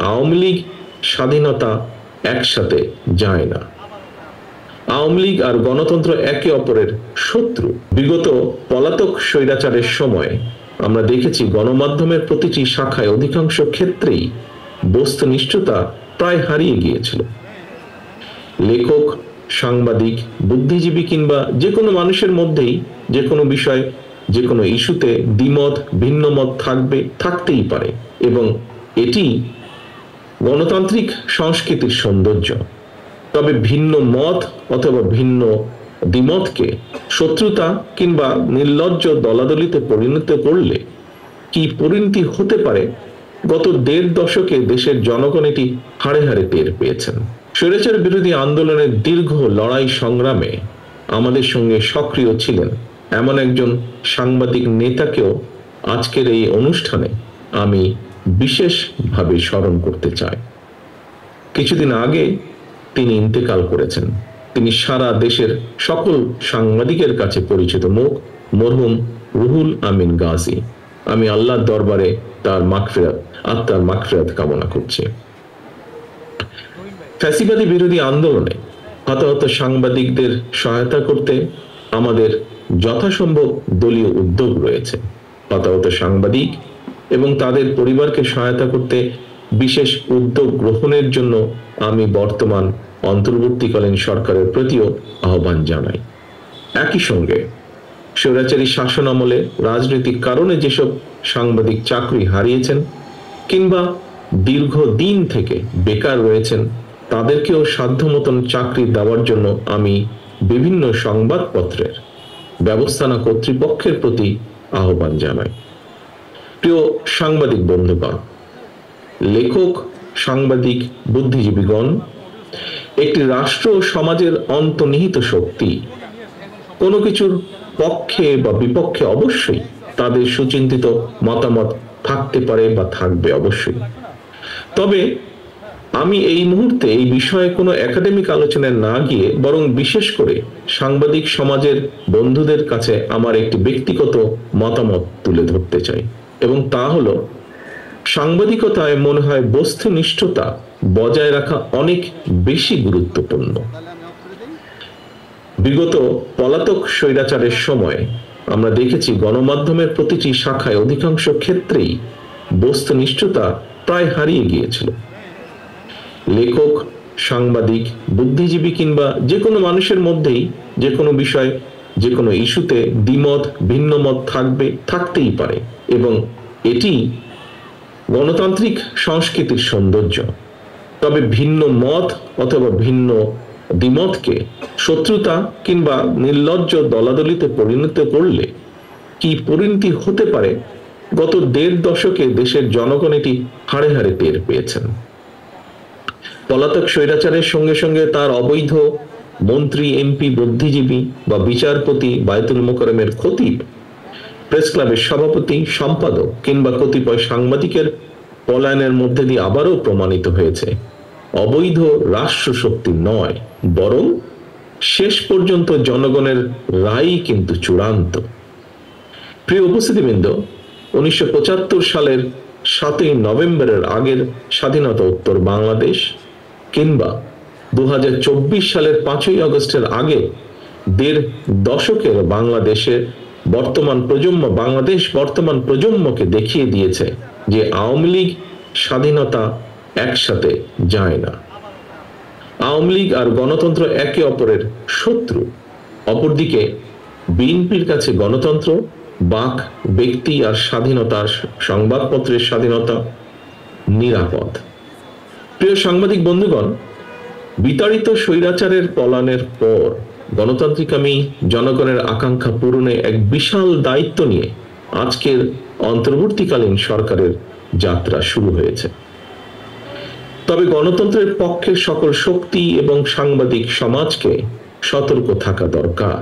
আওয়ামী লীগ স্বাধীনতা একসাথে যায় না। আওয়ামী লীগ আর গণতন্ত্র একে অপরের শত্রু। বিগত পলাতক স্বৈরাচারের সময় আমরা দেখেছি গণমাধ্যমের প্রতিটি শাখায় অধিকাংশ ক্ষেত্রেই বস্তুনিষ্ঠতা প্রায় হারিয়ে গিয়েছিল। লেখক, সাংবাদিক, বুদ্ধিজীবী কিংবা যে কোনো মানুষের মধ্যেই যে কোনো বিষয়, যে কোনো ইস্যুতে দ্বিমত, ভিন্ন মত থাকতেই পারে, এবং এটি গণতান্ত্রিক সংস্কৃতির সৌন্দর্য। তবে ভিন্ন মত অথবা ভিন্ন দ্বিমতকে শত্রুতা কিংবা নির্লজ্জ দলাদলিতে পরিণত করলে কি পরিণতি হতে পারে, গত ১.৫ দশকে দেশের জনগণ এটি হাড়ে হাড়ে টের পেয়েছেন। স্বৈরাচার বিরোধী আন্দোলনের দীর্ঘ লড়াই সংগ্রামে আমাদের সঙ্গে সক্রিয় ছিলেন এমন একজন সাংবাদিক নেতাকেও আজকের এই অনুষ্ঠানে আমি বিশেষভাবে স্মরণ করতে চাই। কিছুদিন আগে তিনি ইন্তেকাল করেছেন। তিনি সারা দেশের সকল সাংবাদিকের কাছে পরিচিত মুখ, মরহুম রুহুল আমিন গাজী। আমি আল্লাহর দরবারে তার আত্মার মাগফিরাত কামনা করছি। ফ্যাসিবাদী বিরোধী আন্দোলনে হতাহত সাংবাদিকদের সহায়তা করতে আমাদের যথাসম্ভব দলীয় উদ্যোগ রয়েছে। হতাহত সাংবাদিক এবং তাদের পরিবারকে সহায়তা করতে বিশেষ উদ্যোগ গ্রহণের জন্য আমি বর্তমান অন্তর্বর্তীকালীন সরকারের প্রতিও আহ্বান জানাই। একই সঙ্গে স্বৈরাচারী শাসন আমলে রাজনৈতিক কারণে যেসব সাংবাদিক চাকরি হারিয়েছেন কিংবা দীর্ঘদিন থেকে বেকার রয়েছেন, তাদেরকেও সাধ্যমতন চাকরি দেওয়ার জন্য আমি বিভিন্ন সংবাদপত্রের ব্যবস্থাপনা কর্তৃপক্ষের প্রতি আহ্বান জানাই। প্রিয় সাংবাদিক বন্ধুগণ, লেখক, সাংবাদিক, বুদ্ধিজীবীগণ, একটি রাষ্ট্র ও সমাজের অন্তর্নিহিত শক্তি। কোনো কিছুর পক্ষে বা বিপক্ষে অবশ্যই তাদের সুচিন্তিত মতামত থাকতে পারে বা থাকবে অবশ্যই। তবে আমি এই মুহূর্তে এই বিষয়ে কোনো একাডেমিক আলোচনায় না গিয়ে বরং বিশেষ করে সাংবাদিক সমাজের বন্ধুদের কাছে আমার একটি ব্যক্তিগত মতামত তুলে ধরতে চাই, এবং তা হলো সাংবাদিকতায় মনে হয় বস্তুনিষ্ঠতা বজায় রাখা অনেক বেশি গুরুত্বপূর্ণ। বিগত পলাতক স্বৈরাচারের সময় আমরা দেখেছি গণমাধ্যমের প্রতিটি শাখায় অধিকাংশ ক্ষেত্রেই বস্তুনিষ্ঠতা প্রায় হারিয়ে গিয়েছিল। লেখক, সাংবাদিক, বুদ্ধিজীবী কিংবা যে কোনো মানুষের মধ্যেই যে কোনো বিষয়, যে কোনো ইস্যুতে দ্বিমত, ভিন্ন মত থাকতেই পারে, এবং এটি গণতান্ত্রিক সংস্কৃতির সৌন্দর্য। তবে ভিন্ন মত অথবা ভিন্ন দ্বিমতকে শত্রুতা কিংবা নির্লজ্জ দলাদলিতে পরিণত করলে কি পরিণতি হতে পারে, গত ১.৫ দশকে দেশের জনগণ এটি হাড়ে হাড়ে টের পেয়েছেন। পলাতক স্বৈরাচারের সঙ্গে সঙ্গে তার অবৈধ মন্ত্রী, এমপি, বুদ্ধিজীবী বা বিচারপতি, বায়তুল মোকাররমের খতিব, প্রেস ক্লাবের সভাপতি, সম্পাদক কিংবা কতিপয় সাংবাদিকের পলায়নের মধ্যে দিয়ে আবারও প্রমাণিত হয়েছে অবৈধ রাষ্ট্রশক্তি নয়, বরং শেষ পর্যন্ত জনগণের রায়ই কিন্তু চূড়ান্ত। প্রিয় উপস্থিতিবৃন্দ, ১৯৭৫ সালের ৭ই নভেম্বরের আগের স্বাধীনতা উত্তর বাংলাদেশ কিংবা ২০২৪ সালের ৫ই আগস্টের আগে ১.৫ দশকের বাংলাদেশের বর্তমান প্রজন্মকে দেখিয়ে দিয়েছে যে আওয়ামী লীগ স্বাধীনতা একসাথে যায় না। আওয়ামী লীগ আর গণতন্ত্র একে অপরের শত্রু। অপরদিকে বিএনপির কাছে গণতন্ত্র, বাক, ব্যক্তি আর স্বাধীনতার, সংবাদপত্রের স্বাধীনতা নিরাপদ। প্রিয় সাংবাদিক বন্ধুগণ, বিতাড়িত স্বৈরাচারের পলায়নের পর গণতান্ত্রিকামী জনগণের আকাঙ্ক্ষা পূরণে এক বিশাল দায়িত্ব নিয়ে আজকের অন্তর্বর্তীকালীন সরকারের যাত্রা শুরু হয়েছে। তবে গণতন্ত্রের পক্ষে সকল শক্তি এবং সাংবাদিক সমাজকে সতর্ক থাকা দরকার।